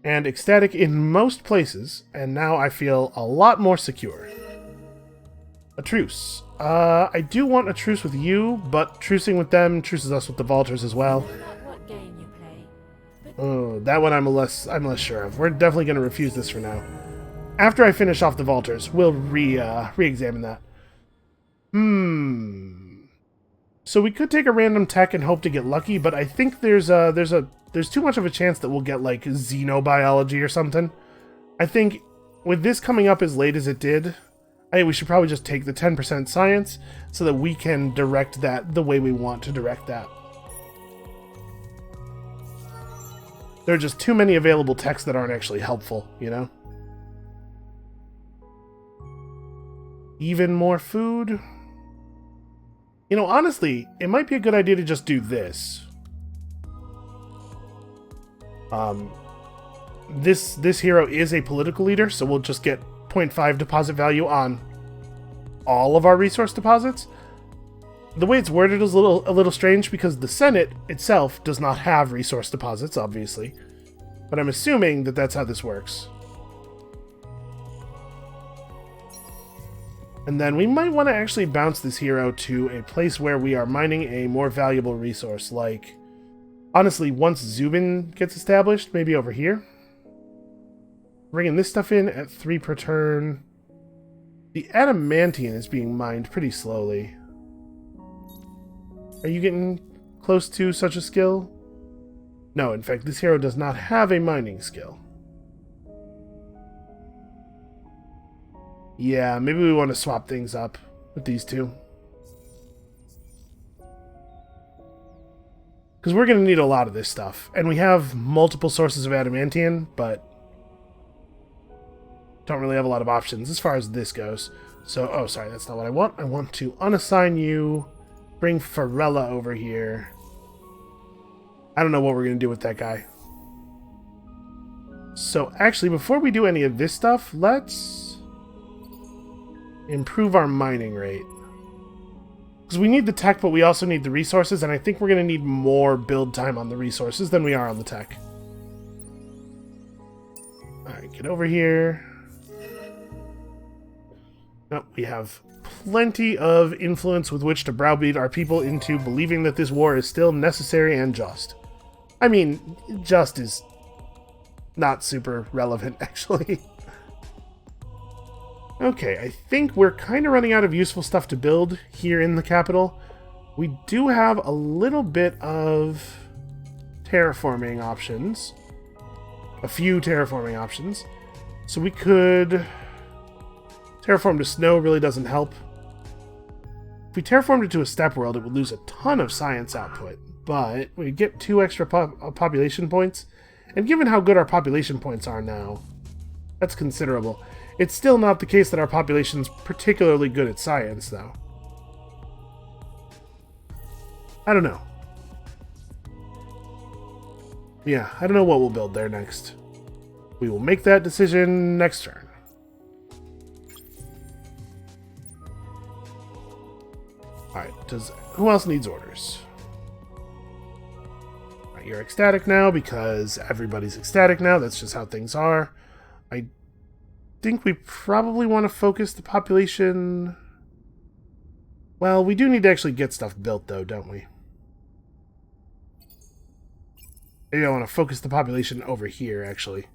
and ecstatic in most places, and now I feel a lot more secure. A truce. I do want a truce with you, but trucing with them truces us with the Vaulters as well. What game you play? Oh, that one I'm less sure of. We're definitely going to refuse this for now. After I finish off the Vaulters, we'll re-examine that. So we could take a random tech and hope to get lucky, but I think there's too much of a chance that we'll get like xenobiology or something. I think with this coming up as late as it did, I think we should probably just take the 10% science so that we can direct that the way we want to direct that. There are just too many available techs that aren't actually helpful, you know? Even more food? You know, honestly, it might be a good idea to just do this. This hero is a political leader, so we'll just get 0.5 deposit value on all of our resource deposits. The way it's worded is a little strange because the Senate itself does not have resource deposits, obviously. But I'm assuming that that's how this works. And then we might want to actually bounce this hero to a place where we are mining a more valuable resource, like, honestly, once Zubin gets established, maybe over here. Bringing this stuff in at 3 per turn. The adamantium is being mined pretty slowly. Are you getting close to such a skill? No, in fact, this hero does not have a mining skill. Yeah, maybe we want to swap things up with these two. Because we're going to need a lot of this stuff. And we have multiple sources of adamantium, but don't really have a lot of options as far as this goes. So, oh, sorry, that's not what I want. I want to unassign you, bring Farella over here. I don't know what we're going to do with that guy. So, actually, before we do any of this stuff, let's improve our mining rate. Because we need the tech, but we also need the resources, and I think we're going to need more build time on the resources than we are on the tech. Alright, get over here. Oh, we have plenty of influence with which to browbeat our people into believing that this war is still necessary and just. I mean, just is not super relevant, actually. Okay, I think we're kind of running out of useful stuff to build here in the capital. We do have a little bit of terraforming options. A few terraforming options. So we could... Terraform to snow really doesn't help. If we terraformed it to a steppe world, it would lose a ton of science output. But we'd get 2 extra population points. And given how good our population points are now, that's considerable. It's still not the case that our population's particularly good at science, though. I don't know. Yeah, I don't know what we'll build there next. We will make that decision next turn. Alright, who else needs orders? Alright, you're ecstatic now because everybody's ecstatic now. That's just how things are. I think we probably want to focus the population... Well, we do need to actually get stuff built, though, don't we? Maybe I want to focus the population over here, actually.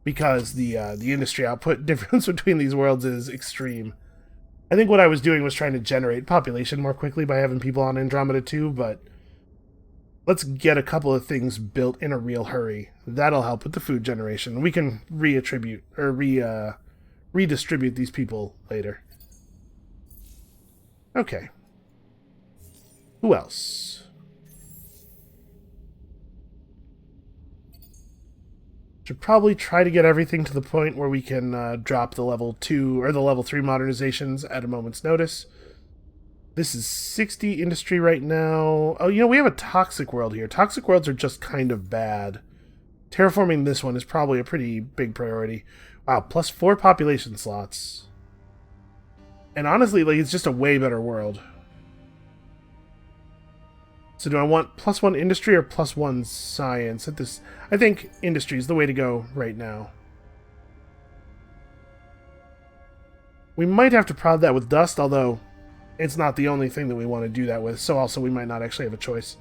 Because the industry output difference between these worlds is extreme. I think what I was doing was trying to generate population more quickly by having people on Andromeda 2, but let's get a couple of things built in a real hurry. That'll help with the food generation. We can redistribute these people later. Okay. Who else? Should probably try to get everything to the point where we can drop the level 2 or the level 3 modernizations at a moment's notice. This is 60 industry right now. Oh, we have a toxic world here. Toxic worlds are just kind of bad. Terraforming this one is probably a pretty big priority. Wow, plus 4 population slots. And honestly, it's just a way better world. So do I want +1 industry or +1 science at this? I think industry is the way to go right now. We might have to prod that with dust, although it's not the only thing that we want to do that with, so also we might not actually have a choice.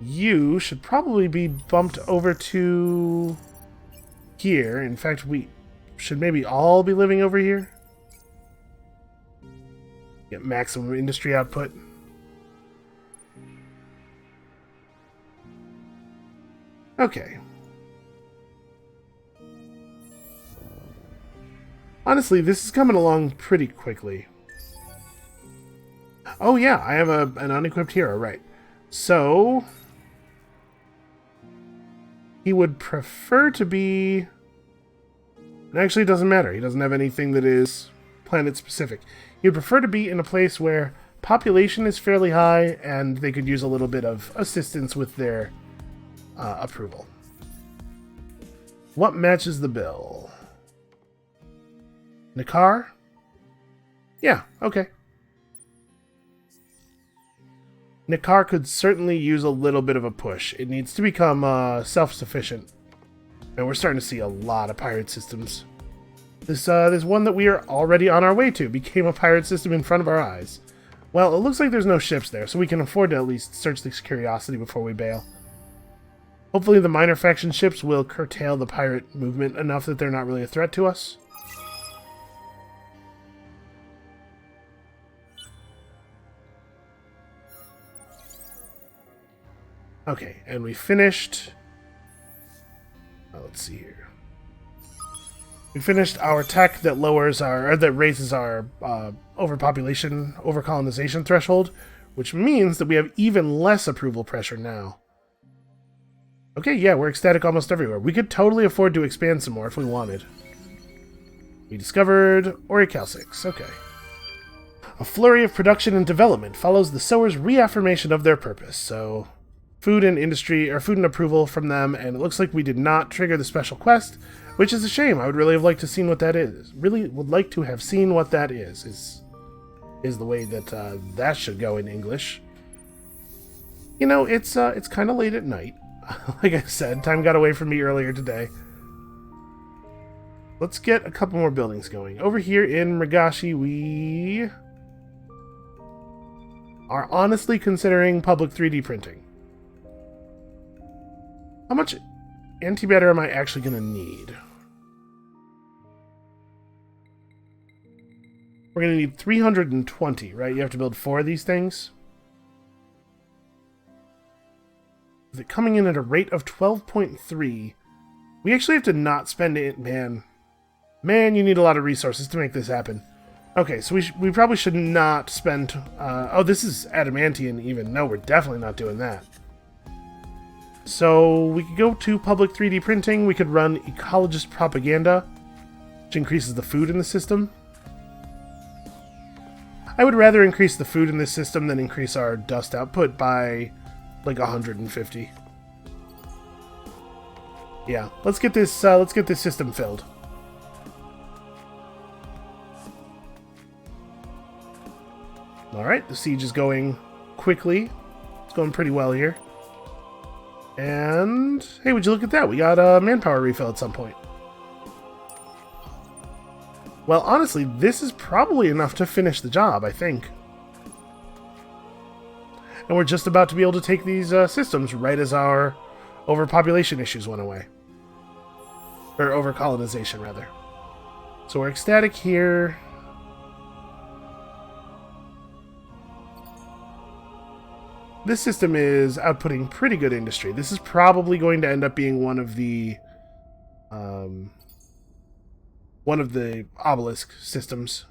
You should probably be bumped over to here. In fact, we should maybe all be living over here. Get maximum industry output. Okay. Honestly, this is coming along pretty quickly. Oh yeah, I have an unequipped hero, right. So he would prefer to be... It actually doesn't matter. He doesn't have anything that is planet-specific. He would prefer to be in a place where population is fairly high and they could use a little bit of assistance with their approval. What matches the bill? Nakar? Yeah, okay. Nakar could certainly use a little bit of a push. It needs to become self-sufficient. And we're starting to see a lot of pirate systems. This one that we are already on our way to became a pirate system in front of our eyes. Well, it looks like there's no ships there, so we can afford to at least search this curiosity before we bail. Hopefully the minor faction ships will curtail the pirate movement enough that they're not really a threat to us. Okay, and we finished... let's see here. We finished our tech that lowers our... or that raises our overpopulation, overcolonization threshold, which means that we have even less approval pressure now. Okay, yeah, we're ecstatic almost everywhere. We could totally afford to expand some more if we wanted. We discovered Orichalcix. Okay. A flurry of production and development follows the sowers' reaffirmation of their purpose, so... Food and industry, or food and approval from them, and it looks like we did not trigger the special quest, which is a shame. I would really have liked to have seen what that is. Really would like to have seen what that is the way that that should go in English. It's kind of late at night. Like I said, time got away from me earlier today. Let's get a couple more buildings going. Over here in Magashi, we are honestly considering public 3D printing. How much antimatter am I actually going to need? We're going to need 320, right? You have to build 4 of these things. With it coming in at a rate of 12.3, we actually have to not spend it, man. Man, you need a lot of resources to make this happen. Okay, so we probably should not spend... oh, this is adamantium even. No, we're definitely not doing that. So we could go to public 3D printing. We could run ecologist propaganda, which increases the food in the system. I would rather increase the food in this system than increase our dust output by like 150. Yeah, let's get this system filled. All right, the siege is going quickly. It's going pretty well here. And hey, would you look at that? We got a manpower refill at some point. Well, honestly, this is probably enough to finish the job, I think. And we're just about to be able to take these systems right as our overpopulation issues went away. Or overcolonization, rather. So we're ecstatic here. This system is outputting pretty good industry. This is probably going to end up being one of the obelisk systems.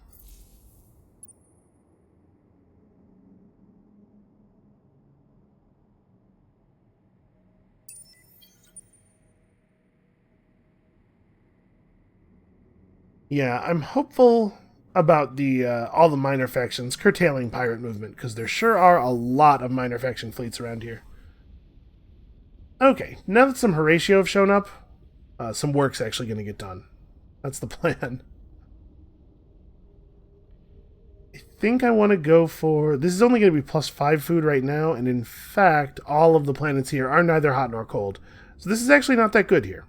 Yeah, I'm hopeful about the all the minor factions curtailing pirate movement, because there sure are a lot of minor faction fleets around here. Okay, now that some Horatio have shown up, some work's actually going to get done. That's the plan. I think I want to go for... This is only going to be +5 food right now, and in fact, all of the planets here are neither hot nor cold. So this is actually not that good here.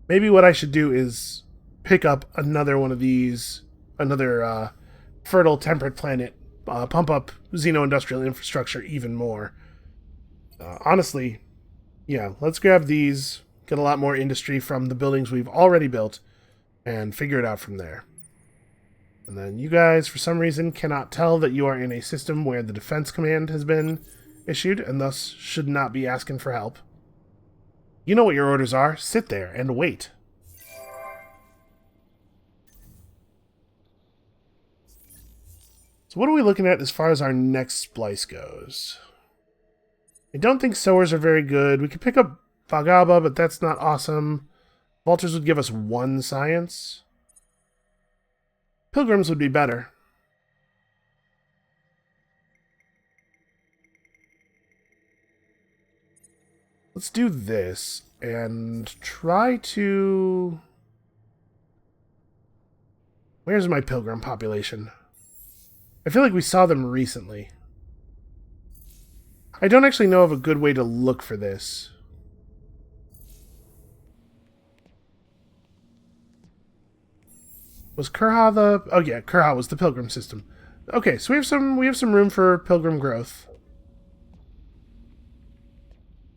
Maybe what I should do is pick up another one of these, another fertile temperate planet, pump up xeno-industrial infrastructure even more. Honestly, yeah, let's grab these, get a lot more industry from the buildings we've already built, and figure it out from there. And then you guys, for some reason, cannot tell that you are in a system where the defense command has been issued, and thus should not be asking for help. You know what your orders are. Sit there and wait. So what are we looking at as far as our next splice goes? I don't think sowers are very good. We could pick up Vagaba, but that's not awesome. Vultures would give us 1 science. Pilgrims would be better. Let's do this and try to... Where's my pilgrim population? I feel like we saw them recently. I don't actually know of a good way to look for this. Was Kurha the... Oh yeah, Kurha was the pilgrim system. Okay, so we have some room for pilgrim growth.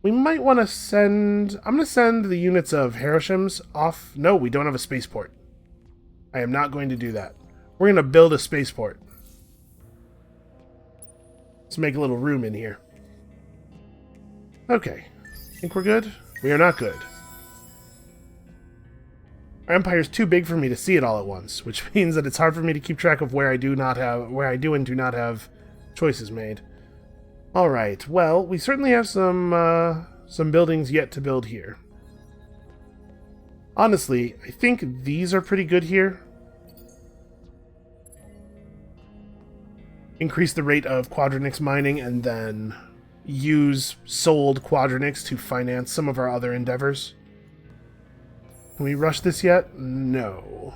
We might want to send... I'm going to send the units of Haroshims off... No, we don't have a spaceport. I am not going to do that. We're going to build a spaceport. Let's make a little room in here. Okay. Think we're good? We are not good. Our empire's too big for me to see it all at once, which means that it's hard for me to keep track of where I do and do not have choices made. All right. Well, we certainly have some buildings yet to build here. Honestly, I think these are pretty good here. Increase the rate of quadrinix mining and then use sold quadrinix to finance some of our other endeavors. Can we rush this yet? No.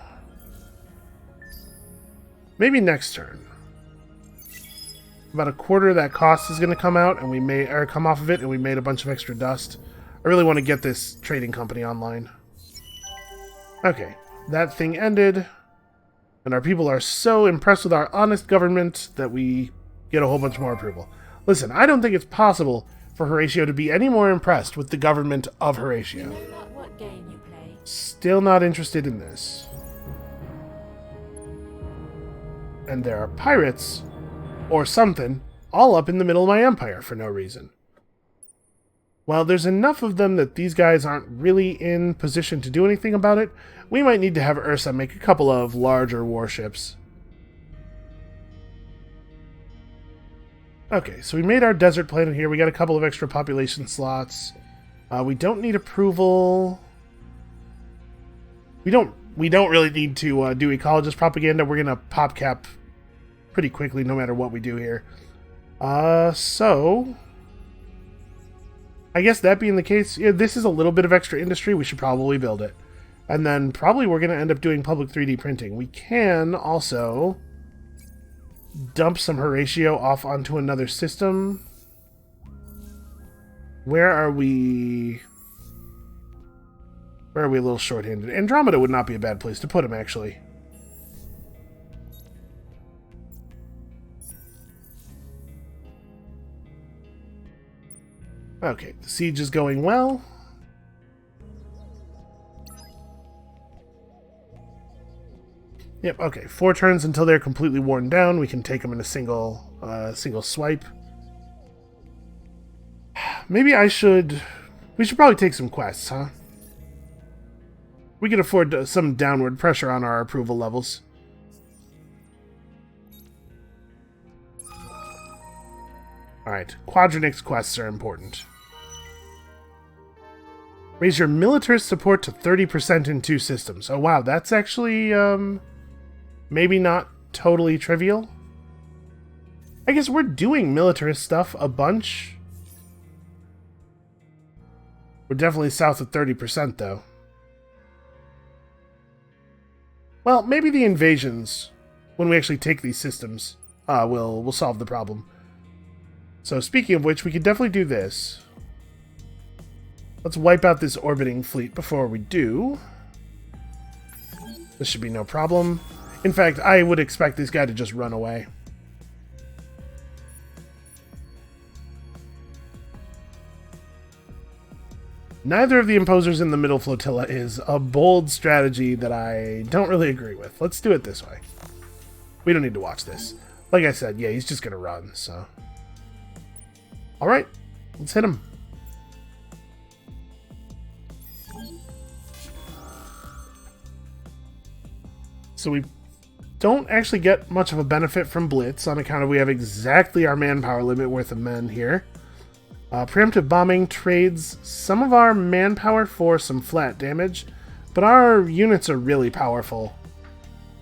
Maybe next turn. About a quarter of that cost is going to come out, and come off of it, and we made a bunch of extra dust. I really want to get this trading company online. Okay, that thing ended, and our people are so impressed with our honest government that we get a whole bunch more approval. Listen, I don't think it's possible for Horatio to be any more impressed with the government of Horatio. You know not what game you play. Still not interested in this. And there are pirates, or something, all up in the middle of my empire for no reason. While there's enough of them that these guys aren't really in position to do anything about it, we might need to have Ursa make a couple of larger warships. Okay, so we made our desert planet here. We got a couple of extra population slots. We don't need approval. We don't really need to do ecologist propaganda. We're gonna pop cap pretty quickly no matter what we do here. So I guess that being the case, yeah, this is a little bit of extra industry. We should probably build it. And then probably we're going to end up doing public 3D printing. We can also dump some Horatio off onto another system. Where are we? Where are we a little short-handed? Andromeda would not be a bad place to put him, actually. Okay, the siege is going well. Yep, okay. 4 turns until they're completely worn down. We can take them in a single swipe. Maybe we should probably take some quests, huh? We can afford some downward pressure on our approval levels. Alright, quadrinix quests are important. Raise your militarist support to 30% in 2 systems. Oh wow, that's actually, maybe not totally trivial. I guess we're doing militarist stuff a bunch. We're definitely south of 30% though. Well, maybe the invasions, when we actually take these systems, will solve the problem. So speaking of which, we could definitely do this. Let's wipe out this orbiting fleet before we do. This should be no problem. In fact, I would expect this guy to just run away. Neither of the imposers in the middle flotilla is a bold strategy that I don't really agree with. Let's do it this way. We don't need to watch this. Like I said, yeah, he's just going to run, so. Alright, let's hit him. So we don't actually get much of a benefit from Blitz on account of we have exactly our manpower limit worth of men here. Preemptive bombing trades some of our manpower for some flat damage, but our units are really powerful.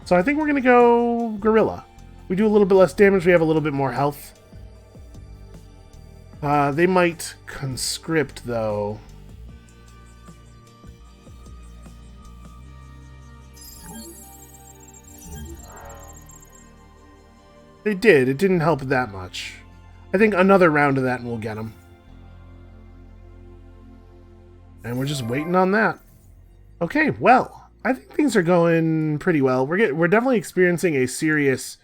So I think we're going to go Guerrilla. We do a little bit less damage, we have a little bit more health. They might conscript, though. They did. It didn't help that much. I think another round of that and we'll get them. And we're just waiting on that. Okay, well, I think things are going pretty well. We're definitely experiencing a serious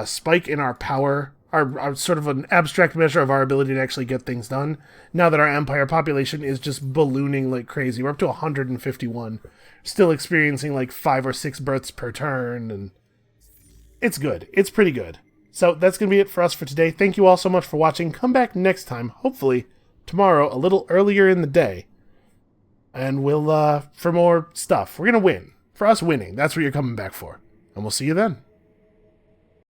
spike in our power, our sort of an abstract measure of our ability to actually get things done. Now that our empire population is just ballooning like crazy. We're up to 151. Still experiencing like 5 or 6 births per turn, and it's good. It's pretty good. So that's going to be it for us for today. Thank you all so much for watching. Come back next time, hopefully tomorrow, a little earlier in the day. And we'll, for more stuff. We're going to win. For us winning, that's what you're coming back for. And we'll see you then.